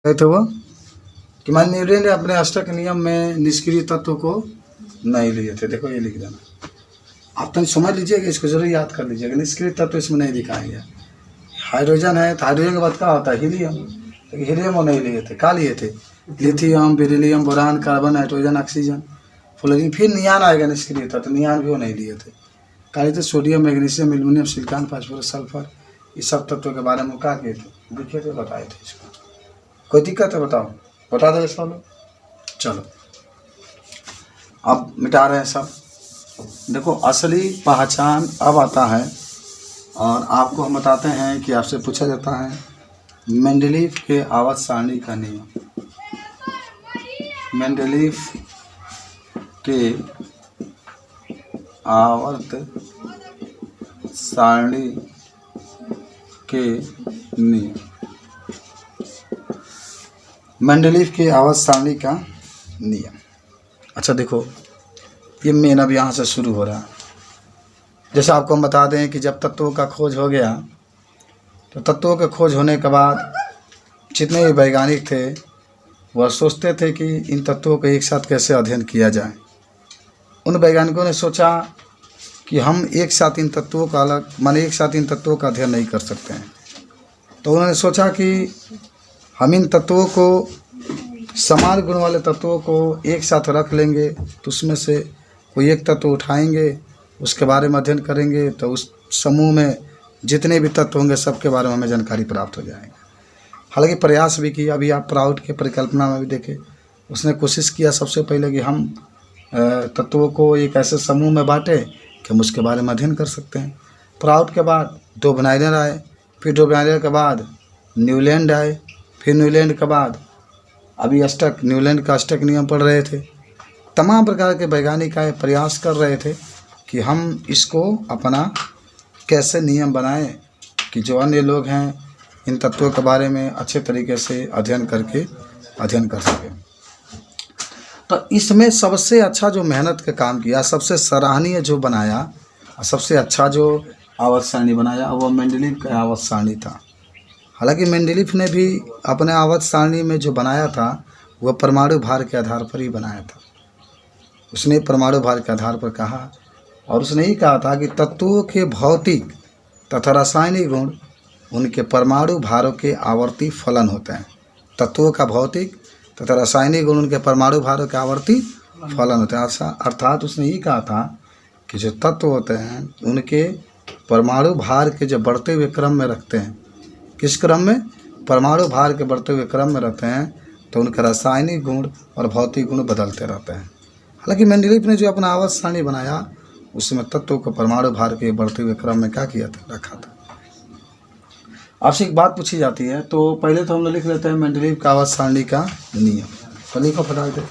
गए थे वो कि मान न्यूटन ने अपने अष्टक नियम में निष्क्रिय तत्व को नहीं लिए थे। देखो ये लिख देना, आप तो समझ लीजिएगा, इसको जरूर याद कर लीजिएगा। निष्क्रिय तत्व इसमें नहीं दिखाया गया। हाइड्रोजन है तो हाइड्रोजन के बाद क्या होता है? हीलियम। तो हीलियम वो नहीं लिए थे, क्या लिए थे? Lithium, beryllium, boron, carbon, nitrogen, oxygen, fluorine. फिर नियान आएगा निष्क्रिय तत्व, नियान भी वो नहीं लिए थे। काली थे sodium, magnesium, aluminium, silicon, phosphorus, sulphur, इस सब तत्वों के बारे में क्या किए थे? लिखे थे, बताए थे। इसको कोई दिक्कत है? बताओ, बता दो इसको। चलो अब मिटा रहे हैं सब। देखो असली पहचान अब आता है, और आपको हम बताते हैं कि आपसे पूछा जाता है मेंडलीव के आवर्त सारणी का नियम। मेंडलीव के आवर्त सारणी के नियम। मेंडलीव के आवर्त सारणी का नियम। अच्छा देखो, ये मेन अब यहाँ से शुरू हो रहा है। जैसे आपको हम बता दें कि जब तत्वों का खोज हो गया, तो तत्वों के खोज होने के बाद जितने भी वैज्ञानिक थे वह सोचते थे कि इन तत्वों को एक साथ कैसे अध्ययन किया जाए। उन वैज्ञानिकों ने सोचा कि हम एक साथ इन तत्वों का एक साथ इन तत्वों का अध्ययन नहीं कर सकते हैं। तो उन्होंने सोचा कि हम इन तत्वों को, समान गुण वाले तत्वों को एक साथ रख लेंगे, तो उसमें से कोई एक तत्व उठाएंगे, उसके बारे में अध्ययन करेंगे, तो उस समूह में जितने भी तत्व होंगे सबके बारे में हमें जानकारी प्राप्त हो जाएगी। हालांकि प्रयास भी किया। अभी आप प्राउड के परिकल्पना में भी देखें, उसने कोशिश किया सबसे पहले कि हम तत्वों को एक ऐसे समूह में बांटें कि हम उसके बारे में अध्ययन कर सकते हैं। प्राउड के बाद दो बनाइनर आए, फिर दो बनाइनर के बाद न्यूलैंड आए, फिर न्यूलैंड के बाद अभी अष्टक, न्यूलैंड का अष्टक नियम पढ़ रहे थे। तमाम प्रकार के वैज्ञानिक आए, प्रयास कर रहे थे कि हम इसको अपना कैसे नियम बनाएं कि जो अन्य लोग हैं इन तत्वों के बारे में अच्छे तरीके से अध्ययन कर सकें। तो इसमें सबसे अच्छा जो मेहनत का काम किया, सबसे सराहनीय जो बनाया और सबसे अच्छा जो आवर्त सारणी बनाया, वो मेंडलीव का आवर्त सारणी था। हालांकि मेंडलीव ने भी अपने आवर्त सारणी में जो बनाया था वह परमाणु भार के आधार पर ही बनाया था। उसने परमाणु भार के आधार पर कहा, और उसने ही कहा था कि तत्वों के भौतिक तथा रासायनिक गुण उनके परमाणु भारों के आवर्ती फलन होते हैं। तत्वों का भौतिक तथा रासायनिक गुण उनके परमाणु भारों के आवर्ती फलन होते हैं। अर्थात उसने ही कहा था कि जो तत्व होते हैं उनके परमाणु भार के जो बढ़ते हुए क्रम में रखते हैं, किस क्रम में? परमाणु भार के बढ़ते हुए क्रम में रहते हैं, तो उनके रासायनिक गुण और भौतिक गुण बदलते रहते हैं। हालांकि मेंडलीव ने जो अपना आवर्त सारणी बनाया उसमें तत्वों को परमाणु भार के बढ़ते हुए क्रम में क्या किया था? रखा था। आपसे एक बात पूछी जाती है, तो पहले तो हम लोग लिख लेते हैं मेंडलीव का आवर्त सारणी का नियम। तो लिखो फटाक से,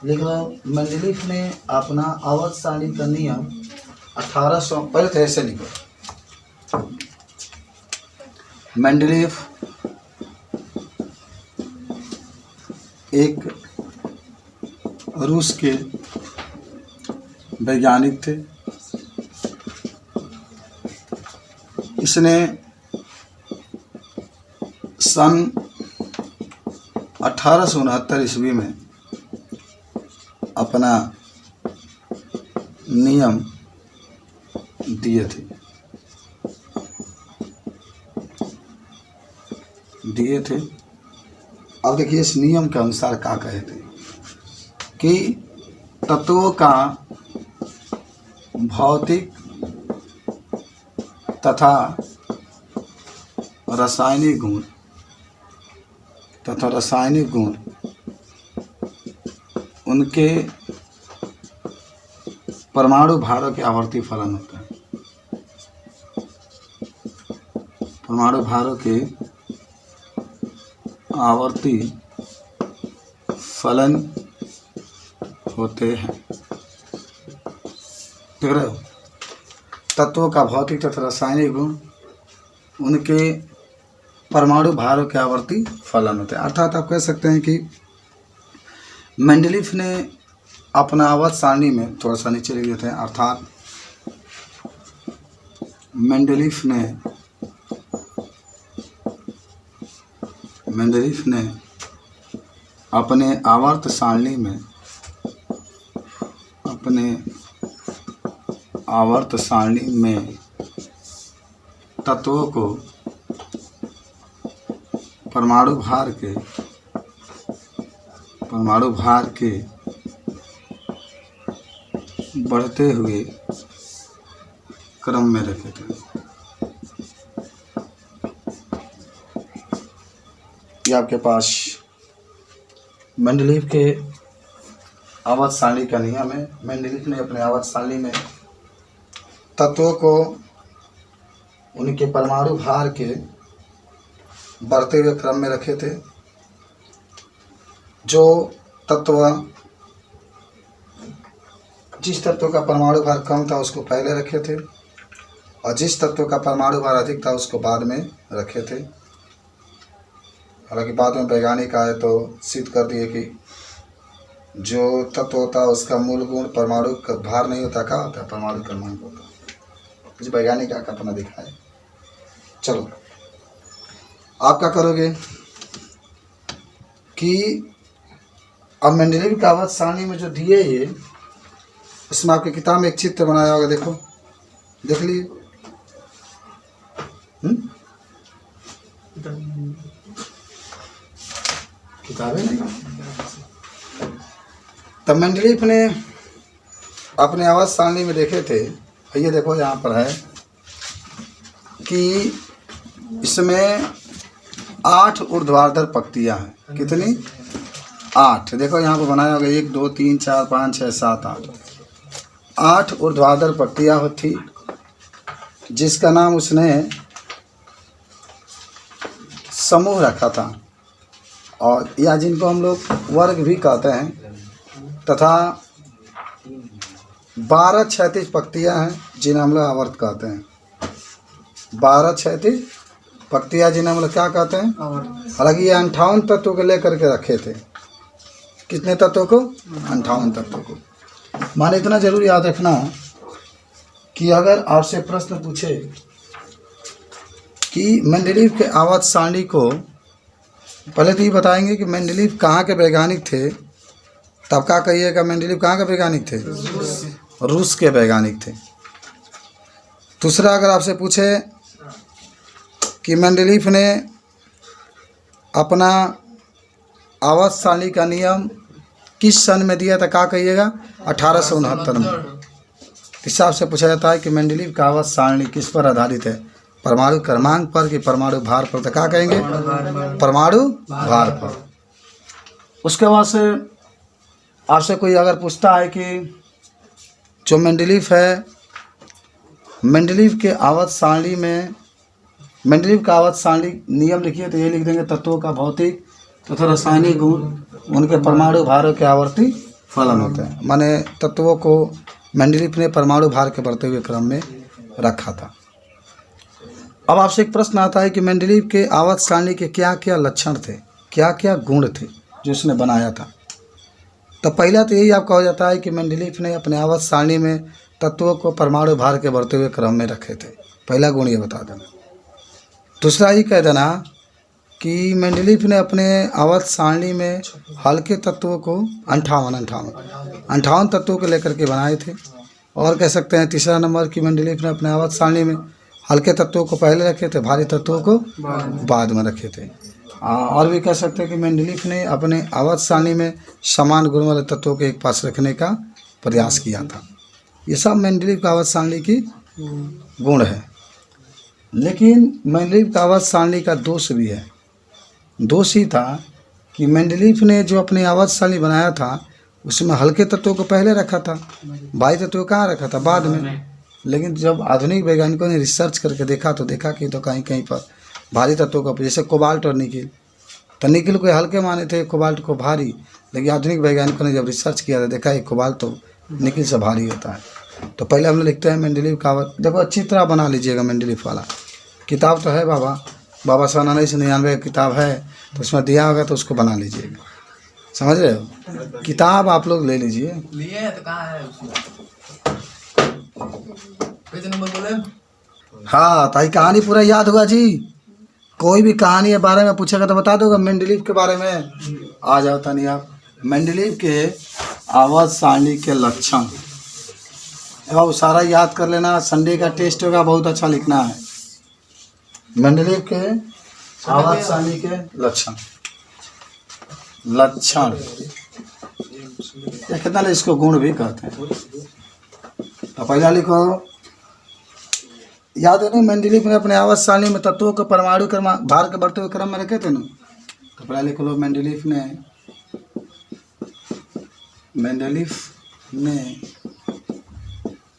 लिखो मेंडलीव ने अपना आवर्त सारणी का नियम 1800, पहले तो ऐसे लिखो, मेंडलीव एक रूस के वैज्ञानिक थे। इसने सन 1869 ईस्वी में अपना नियम दिए थे। अब देखिए इस नियम के अनुसार क्या कहे थे कि तत्वों का भौतिक तथा रासायनिक गुण उनके परमाणु भारों के आवर्ती फलन होते हैं। परमाणु भारों के आवर्ती फलन होते हैं। देख रहे हो? तत्वों का भौतिक तथा रासायनिक गुण उनके परमाणु भारों के आवर्ती फलन होते हैं। अर्थात आप कह सकते हैं कि मेंडलीव ने अपना आवर्त सारणी में, थोड़ा सा नीचे लिख देते हैं, अर्थात मेंडलीव ने मेंडलीफ ने अपने आवर्त सारणी में तत्वों को परमाणु भार के बढ़ते हुए क्रम में रखे थे। ये आपके पास मेंडलीफ के आवर्त सारणी का नियम है। मेंडलीफ ने अपने आवर्त सारणी में तत्वों को उनके परमाणु भार के बढ़ते हुए क्रम में रखे थे। जो तत्व जिस तत्व का परमाणु भार कम था उसको पहले रखे थे और जिस तत्व का परमाणु भार अधिक था उसको बाद में रखे थे। हालांकि बाद में वैज्ञानिक आए तो सिद्ध कर दिए कि जो तत्व होता है उसका मूल गुण परमाणु का भार नहीं होता, क्या होता है, परमाणु क्रमांक होता है। कुछ वैज्ञानिक का कल्पना दिखाए। चलो आप क्या करोगे कि अब मेंडलीफ का आवर्त सारणी में जो दिए ये, इसमें आपकी किताब में एक चित्र बनाया होगा, देखो, देख लिए। किताबें नहीं। तब मेंडलीफ ने अपने आवर्त सारणी में देखे थे, ये देखो यहाँ पर है कि इसमें 8 ऊर्ध्वाधर पंक्तियाँ हैं। कितनी? 8। देखो यहाँ पर बनाया होगा 1 2 3 4 5 6 7 8। 8 ऊर्ध्वाधर पंक्तियाँ होती, जिसका नाम उसने समूह रखा था, और या जिनको हम लोग वर्ग भी कहते हैं, तथा 12 क्षैतिज पंक्तियाँ हैं जिन्हें हम लोग आवर्त कहते हैं। 12 क्षैतिज पंक्तियाँ जिन्हें हम लोग क्या कहते हैं? हालांकि ये 58 तत्वों को लेकर के रखे थे। कितने तत्वों को? 58 तत्वों को। माने इतना जरूर याद रखना कि अगर आपसे प्रश्न पूछे कि मेंडलीफ के आवर्त सारणी को, पहले तो ये बताएंगे कि मेंडलीफ कहाँ के वैज्ञानिक थे, तब क्या कहिएगा मेंडलीफ कहाँ के वैज्ञानिक थे? रूस के वैज्ञानिक थे। दूसरा, अगर आपसे पूछे कि मेंडलीफ ने अपना आवर्त सारणी का नियम किस सन में दिया था, क्या कहिएगा? 1869 में। हिसाब से पूछा जाता है कि मेंडलीफ का आवर्त सारणी किस पर आधारित है, परमाणु क्रमांक पर कि परमाणु भार पर, तो क्या कहेंगे? परमाणु भार पर। उसके बाद से आपसे कोई अगर पूछता है कि जो मेंडलीफ है, मेंडलीफ के आवर्त सारणी में, मेंडलीफ का आवर्त सारणी नियम लिखिए, तो ये लिख देंगे तत्वों का भौतिक तथा रासायनिक गुण उनके परमाणु भारों के आवर्ती फलन होते हैं। माने तत्वों को मेंडलीफ ने परमाणु भार के बढ़ते हुए क्रम में रखा था। अब आपसे एक प्रश्न आता है कि मेंडलीफ के आवर्त सारणी के क्या क्या लक्षण थे, क्या क्या गुण थे जो उसने बनाया था। तो पहला तो यही आपका हो जाता है कि मेंडलीफ ने अपने आवर्त सारणी में तत्वों को परमाणु भार के बढ़ते हुए क्रम में रखे थे। पहला गुण ये बता देना। दूसरा ये कह देना कि मेंडलीफ ने अपने आवर्त सारणी में हल्के तत्वों को 58 तत्वों को लेकर के बनाए थे। और कह सकते हैं तीसरा नंबर कि मेंडलीफ ने अपने आवर्त सारणी में हल्के तत्वों को पहले रखे थे, भारी तत्वों को बाद में रखे थे। और भी कह सकते हैं कि मेंडलीफ ने अपने आवर्त सारणी में समान गुण वाले तत्वों को एक पास रखने का प्रयास किया था। ये सब मेंडलीफ का आवर्त सारणी की गुण है। लेकिन मेंडलीफ का आवर्त सारणी का दोष भी है। दोष ही था कि मेंडलीफ ने जो अपनी आवर्त सारणी बनाया था उसमें हल्के तत्वों को पहले रखा था, भारी तत्वों को कहाँ रखा था? बाद में। लेकिन जब आधुनिक वैज्ञानिकों ने रिसर्च करके देखा तो देखा कि तो कहीं कहीं पर भारी तत्वों का, जैसे कोबाल्ट और निकिल, तो निकिल को हल्के माने थे, कोबाल्ट को भारी। लेकिन आधुनिक वैज्ञानिकों ने जब रिसर्च किया तो देखा कि कोबाल्ट तो निकिल से भारी होता है। तो पहले हम लोग लिखते हैं मेंडलीफ का आवर्त। देखो अच्छी तरह बना लीजिएगा मेंडलीफ वाला। किताब तो है बाबा साल 1999 की किताब है, तो उसमें दिया होगा तो उसको बना लीजिएगा। समझ रहे हो? किताब आप लोग ले लीजिए। लिए तो कहाँ है उसमें? पेज नंबर बोले? हाँ, ताई कहानी पूरा याद होगा जी। कोई भी कहानी के बारे में पूछेगा तो बता दोगे मेंडलीव के बारे में? आ जाता नहीं आप। मेंडलीव के आवाज़ सारणी के लक्षण, अब सारा याद कर लेना, संडे का टेस्ट होगा, बहुत अच्छा लिखना है। मेंडलीव के आवाज़ सारणी के लक्षण, लक्षण या कितना इसको गुण भी कहते हैं। तो पहला लिखो, याद है ना मेंडलीव ने अपने आवाज़ सारणी में तत्वों को परमाणु क्रम भार के बढ़ते हुए क्रम में रखे थे ना। तो पहला लिख लो, मेंडलीव ने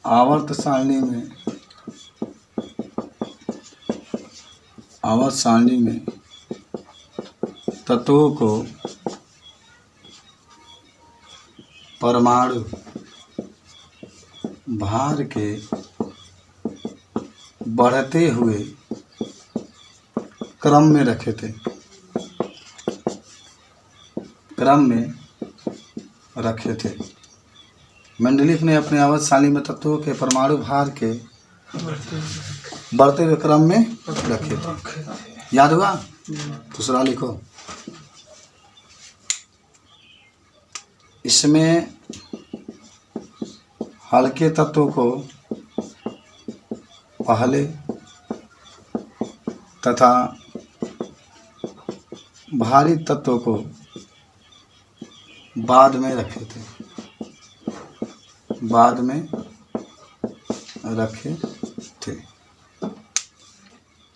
आवर्त सारणी में तत्वों को परमाणु भार के बढ़ते हुए क्रम में रखे थे, मेंडलीव ने अपने आवर्त सारणी में तत्वों के परमाणु भार के बढ़ते हुए क्रम में रखे थे। याद हुआ? दूसरा लिखो, इसमें हल्के तत्वों को पहले तथा भारी तत्वों को बाद में रखे थे।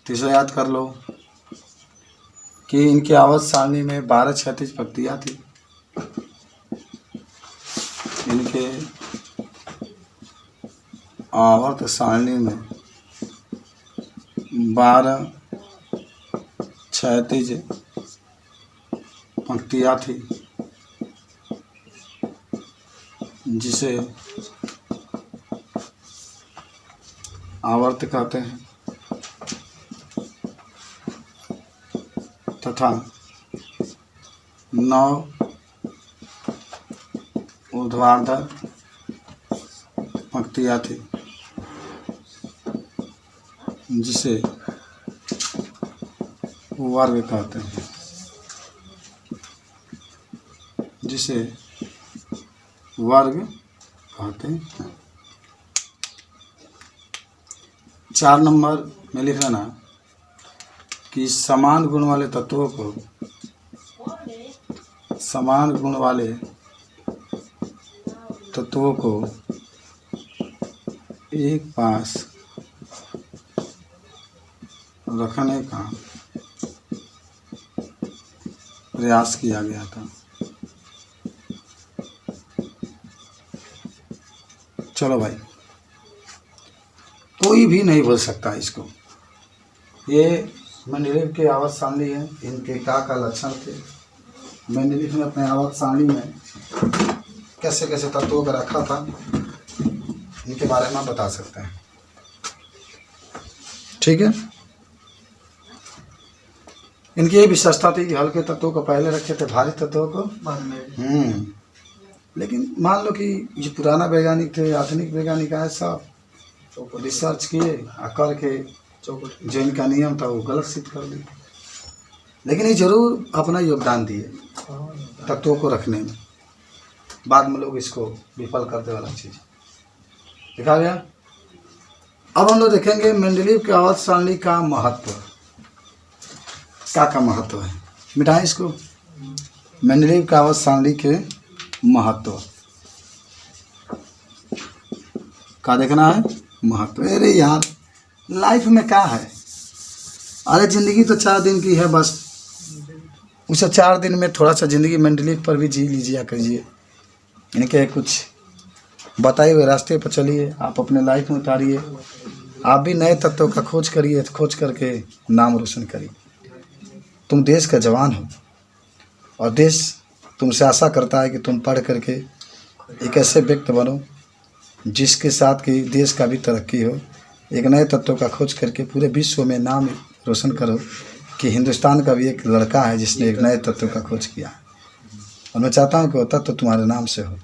तीसरा याद कर लो कि इनकी आवर्त सारणी में 12 क्षैतिज पंक्तियाँ थी। इनके आवर्त सारणी में 12 क्षैतिज पंक्तियाँ थी, जिसे आवर्त कहते हैं, तथा 9 ऊर्ध्वाधर पंक्तियाँ थी, जिसे वर्ग कहते हैं, 4 नंबर में लिख लेना कि समान गुण वाले तत्वों को एक पास रखने का प्रयास किया गया था। चलो भाई, कोई भी नहीं बोल सकता इसको। ये मेंडलीव के आवर्त सारणी है, इनके का लक्षण थे। मेंडलीव ने अपने आवर्त सारणी में कैसे कैसे तत्वों का रखा था, इनके बारे में बता सकते हैं। ठीक है, इनकी ये विशेषता थी कि हल्के तत्वों को पहले रखे थे, भारी तत्वों को बाद में। लेकिन मान लो कि ये पुराना वैज्ञानिक थे, आधुनिक वैज्ञानिक आए, सब रिसर्च किए करके जो इनका नियम था वो गलत सिद्ध कर दिए। लेकिन ये जरूर अपना योगदान दिए तत्वों को रखने में। बाद में लोग इसको विफल करते वाला चीज़ देखा गया। अब हम लोग देखेंगे मेंडलीव के आवर्त सारणी का महत्व। क्या महत्व है, मिटाएं इसको। मेंडलीव के आवर्त सारणी के महत्व का देखना है, महत्व। अरे यार, लाइफ में क्या है? अरे ज़िंदगी तो 4 दिन की है बस, उसे 4 दिन में थोड़ा सा ज़िंदगी मेंडलीव पर भी जी लीजिए करिए। इनके कुछ बताए हुए रास्ते पर चलिए, आप अपने लाइफ में उतारिए। आप भी नए तत्वों का खोज करिए, खोज करके नाम रोशन करिए। तुम देश का जवान हो और देश तुमसे आशा करता है कि तुम पढ़ करके एक ऐसे व्यक्ति बनो जिसके साथ कि देश का भी तरक्की हो। एक नए तत्वों का खोज करके पूरे विश्व में नाम रोशन करो कि हिंदुस्तान का भी एक लड़का है जिसने एक नए तत्व का खोज किया। और मैं चाहता हूँ कि वो तत्व तुम्हारे नाम से हो।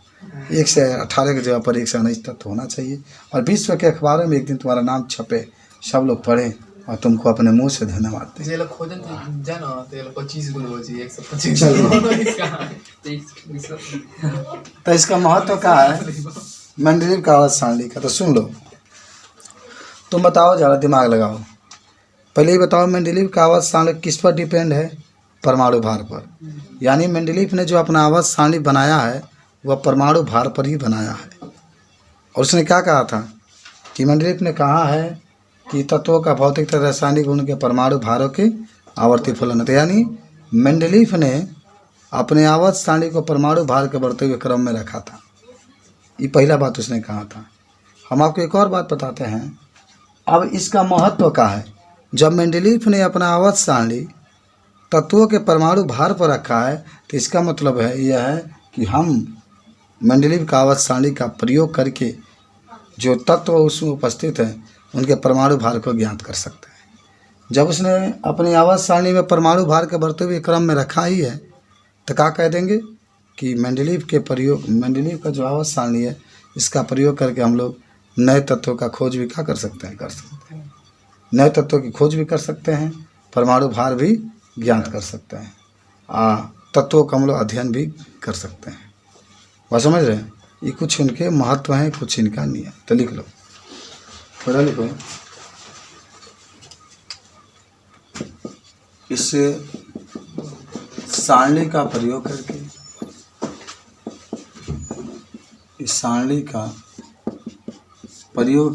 1 से 18 की जगह पर 1 से 19 तत्व होना चाहिए और विश्व के अखबारों में एक दिन तुम्हारा नाम छपे, सब लोग पढ़ें और तुमको अपने मुंह से धन्यवाद दे। ये लोग खोजन जाना तो ये लोग 25 गुण हो जी 125 तो इसका महत्व क्या है मेंडलीव का आवाज़ सारणी का? तो सुन लो, तुम बताओ, ज़्यादा दिमाग लगाओ। पहले ही बताओ मेंडलीव का आवाज़ सारणी किस पर डिपेंड है? परमाणु भार पर। यानी मेंडलीव ने जो अपना आवाज़ सारणी बनाया है वह परमाणु भार पर ही बनाया है। और उसने क्या कहा था कि मेंडलीव ने कहा है कि तत्वों का भौतिक तथा रासायनिक गुण के परमाणु भारों के आवर्ती फलन। तो यानी मेंडलीव ने अपने आवाज़ सारणी को परमाणु भार के बढ़ते हुए क्रम में रखा था। ये पहला बात उसने कहा था। हम आपको एक और बात बताते हैं। अब इसका महत्व क्या है? जब मेंडलीव ने अपना आवाज़ सारणी तत्वों के परमाणु भार पर रखा है तो इसका मतलब है यह है कि हम मेंडलीव का आवाज़ सारणी का प्रयोग करके जो तत्व उसमें उपस्थित हैं उनके परमाणु भार को ज्ञात कर सकते हैं। जब उसने अपनी आवाज़ सारणी में परमाणु भार के बढ़ते हुए क्रम में रखा ही है तो क्या कह देंगे कि मेंडलीव का जो आवाज़ सारणी है इसका प्रयोग करके हम लोग नए तत्वों का खोज भी क्या कर सकते हैं। नए तत्वों की खोज भी कर सकते हैं, परमाणु भार भी ज्ञात कर सकते हैं, तत्वों का हम लोग अध्ययन भी कर सकते हैं। वह समझ रहे हैं? ये कुछ उनके महत्व हैं, कुछ इनका नियम। तो लिख लो, पढ़ा लिखो। इस सारणी का प्रयोग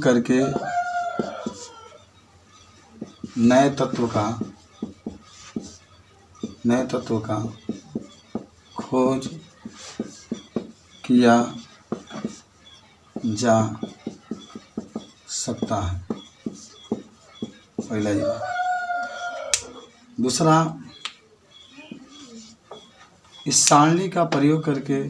करके नए तत्व का खोज किया जा सकता है। पहला ये। दूसरा, इस सारणी का प्रयोग करके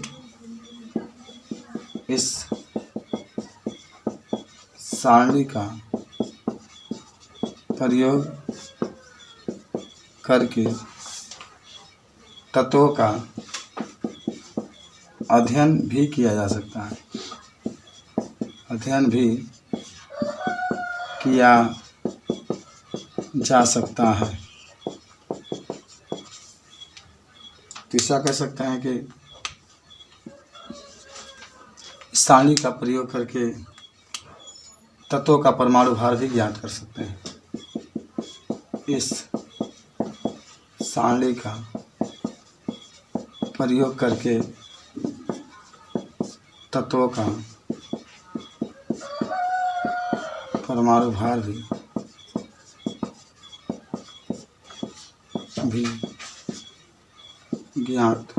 तत्वों का अध्ययन भी किया जा सकता है। तीसरा कह सकते हैं कि सारणी का प्रयोग करके तत्वों का परमाणु भार भी ज्ञात कर सकते हैं। इस सारणी का प्रयोग करके तत्वों का परमाणु भार भी ज्ञात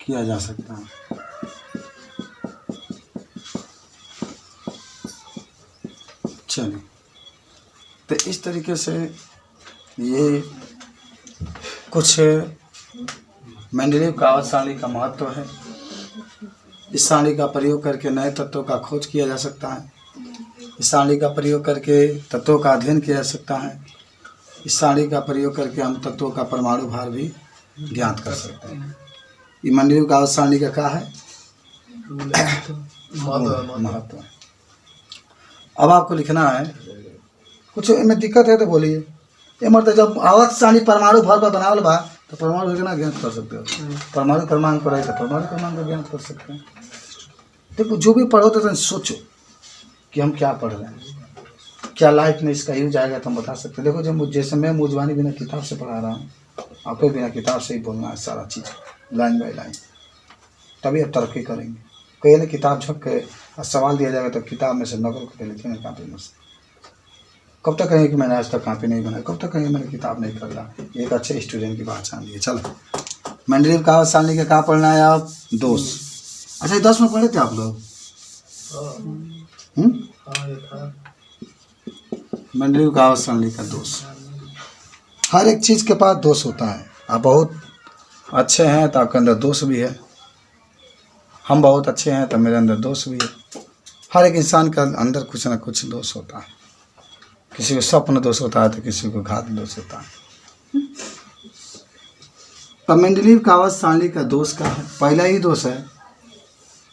किया जा सकता है। चलिए, तो इस तरीके से ये कुछ मेंडलीव का आवाज़ सारणी का महत्व है। इस सारणी का प्रयोग करके नए तत्वों का खोज किया जा सकता है। इस सारणी का प्रयोग करके तत्वों का अध्ययन किया जा सकता है। इस सारणी का प्रयोग करके हम तत्वों का परमाणु भार भी ज्ञात कर सकते हैं। ये मेंडलीव का आवाज़ सारणी का क्या है? महत्व। अब आपको लिखना है, कुछ में दिक्कत है तो बोलिए। ये मतलब जब आवाज़ सारणी परमाणु भार पर बनावल बा तो परमाणु विज्ञान ज्ञात कर सकते हो। परमाणु क्रमांक पर है तो परमाणु क्रमांक को ज्ञात कर सकते हैं। देखो, जो भी पढ़ो तो सोचो कि हम क्या पढ़ रहे हैं, क्या लाइफ में इसका यूज आएगा तो हम बता सकते हैं। देखो, जब जैसे मैं मुजवानी बिना किताब से पढ़ा रहा हूँ, आपको बिना किताब से ही बोलना है सारा चीज़, लाइन बाई लाइन, तभी अब तरक्की करेंगे। कहीं ना किताब झक के सवाल दिया जाएगा तो किताब में से नकल करके लिखेंगे कापी में से। कब तक कहेंगे कि मैंने आज तक कापी नहीं बनाई? कब तक कहेंगे मैंने किताब नहीं कर रहा? एक अच्छे स्टूडेंट की पहचान दी है। चलो, मेंडलीव का आवाज़ सारणी का क्या पढ़ना है आप? दोष। अच्छा, 10 में पढ़े थे आप लोग? मेंडलीव का आवाज़ सारणी का दोष। हर एक चीज़ के पास दोष होता है। आप बहुत अच्छे हैं तो आपके अंदर दोष भी है, हम बहुत अच्छे हैं तो मेरे अंदर दोष भी है। हर एक इंसान के अंदर कुछ ना कुछ दोष होता है। किसी को स्वप्न दोष होता है तो किसी को घात दोष होता है। तो मेंडलीव का आवाज़ सारणी का दोष का है, पहला ही दोष है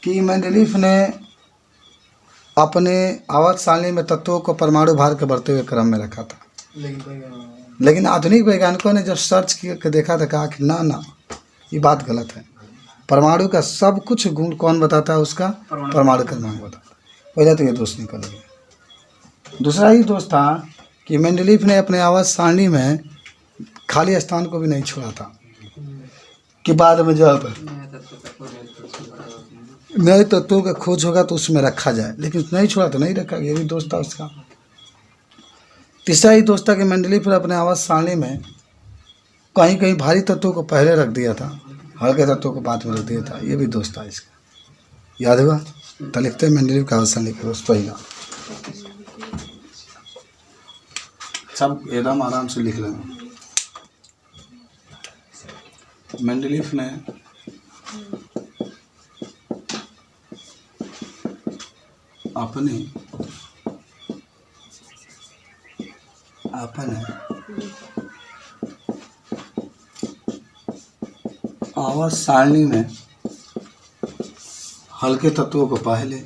कि मेंडलीव ने अपने आवर्त सारणी में तत्वों को परमाणु भार के बढ़ते हुए क्रम में रखा था। लेकिन आधुनिक वैज्ञानिकों ने जब सर्च करके देखा था, कहा कि ना ये बात गलत है। परमाणु का सब कुछ गुण कौन बताता है? उसका परमाणु क्रमांक बताता है। पहले तो ये दोष निकल गया। दूसरा ही दोष था कि मेंडलीफ ने अपने आवर्त सारणी में खाली स्थान को भी नहीं छोड़ा था कि बाद में जब नए तत्वों का खोज होगा तो उसमें रखा जाए, लेकिन नहीं छोड़ा तो नहीं रखा। ये भी दोष था उसका। तीसरा ही दोष था कि मेंडलीफ ने अपने आवर्त सारणी में कहीं कहीं भारी तत्वों को पहले रख दिया था, हल्के तत्वों को बाद में रख दिया था। ये भी दोष था इसका। याद हुआ? तो लिखते हैं मेंडलीफ का आवर्त सारणी का दोष पहला। सब एकदम आराम से लिख लेना। मेंडलीफ ने अपने आवर्त सारणी में हल्के तत्वों को पहले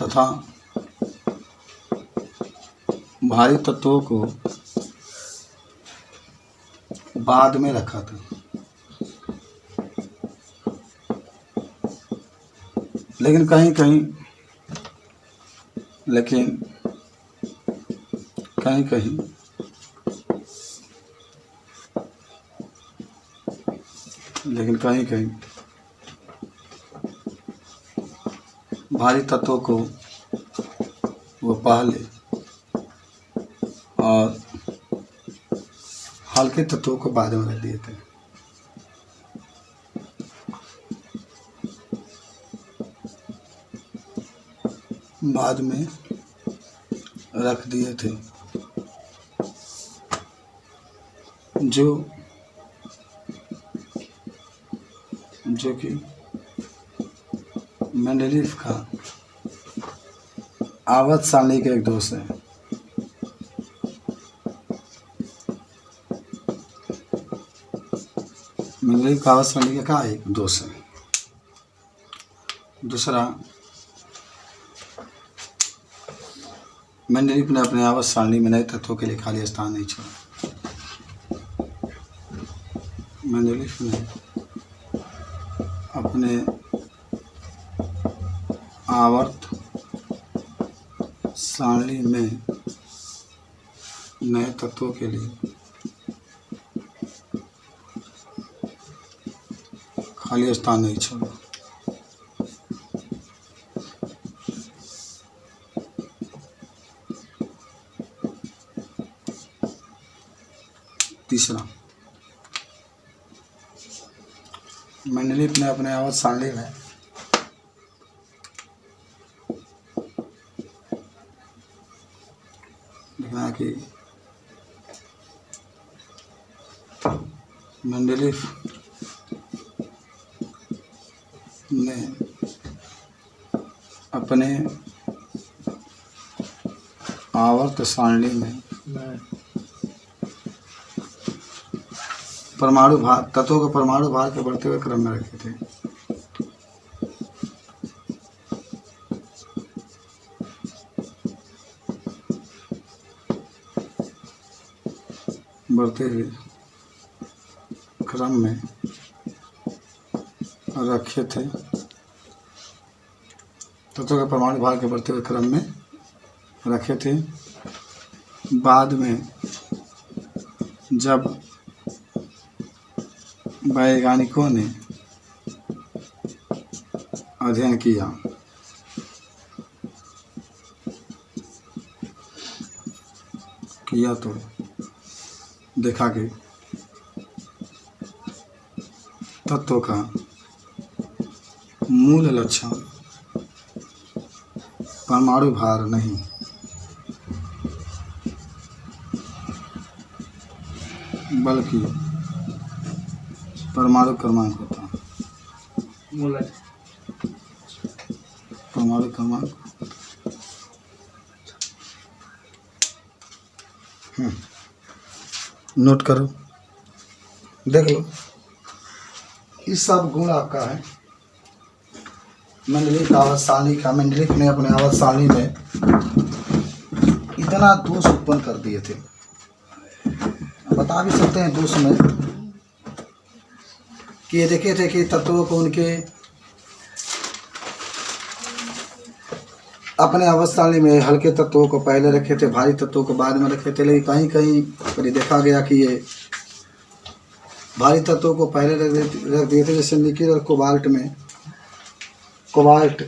तथा भारी तत्वों को बाद में रखा था। लेकिन कहीं कहीं भारी तत्वों को वो पहले और हल्के तत्वों को बाद में रख दिए थे। बाद में रख दिए थे जो कि मेंडलीफ का आवर्त सारणी का एक दोष है। मेंडलीफ का आवर्त सारणी का एक दोष है। दूसरा, मेंडलीफ ने अपने आवर्त सारणी में नए तत्वों के लिए खाली स्थान नहीं छोड़ा। मेंडलीफ ने अपने आवर्त सारणी में नए तत्वों के लिए खाली स्थान नहीं छोड़ा। तीसरा, मेंडलीफ ने अपने आवर्त सारणी में लिखा कि मेंडलीफ ने अपने आवर्त सारणी में परमाणु भार तत्वों को परमाणु भार के बढ़ते हुए क्रम में रखे थे। बढ़ते हुए क्रम में रखे थे। तत्वों के परमाणु भार के बढ़ते हुए क्रम में रखे थे। बाद में जब वैज्ञानिकों ने अध्ययन किया तो देखा कि तत्व का मूल लक्षण परमाणु भार नहीं बल्कि परमाणु क्रमांक होता है। परमाणु क्रमांक नोट करो। देख लो, ये सब गुण आपका है। मंडलिक आवर्त सारणी का, मंडलिक ने अपने आवर्त सारणी में इतना दोष उत्पन्न कर दिए थे, बता भी सकते हैं दोष में, कि ये देखे थे कि तत्वों को उनके अपने आवर्त सारणी में हल्के तत्वों को पहले रखे थे, भारी तत्वों को बाद में रखे थे। लेकिन कहीं कहीं पर देखा गया कि ये भारी तत्वों को पहले रख दिए थे। जैसे निकिल और कोबाल्ट में, कोबाल्ट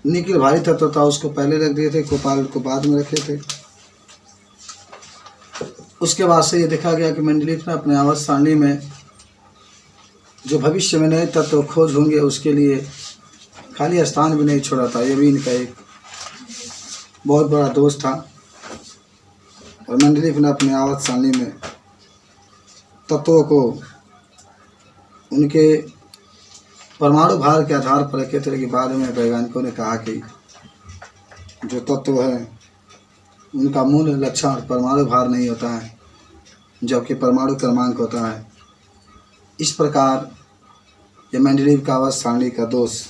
निकिल भारी तत्व था, उसको पहले रख दिए थे, कोबाल्ट को बाद में रखे थे। उसके बाद से ये देखा गया कि मंडलिक ने अपने आवर्त सारणी में जो भविष्य में नए तत्व खोज होंगे उसके लिए खाली स्थान भी नहीं छोड़ा था। ये भी इनका एक बहुत बड़ा दोष था। और मंडलिक ने अपने आवर्त सारणी में तत्वों को उनके परमाणु भार के आधार पर रखे थे। लेकिन बाद में वैज्ञानिकों ने कहा कि जो तत्व है उनका मूल लक्षण परमाणु भार नहीं होता है, जबकि परमाणु क्रमांक होता है। इस प्रकार ये मंडलिक का आवर्त सारणी का दोष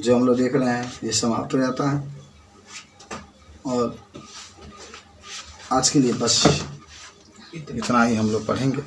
जो हम लोग देख रहे हैं ये समाप्त हो जाता है। और आज के लिए बस इतना ही हम लोग पढ़ेंगे।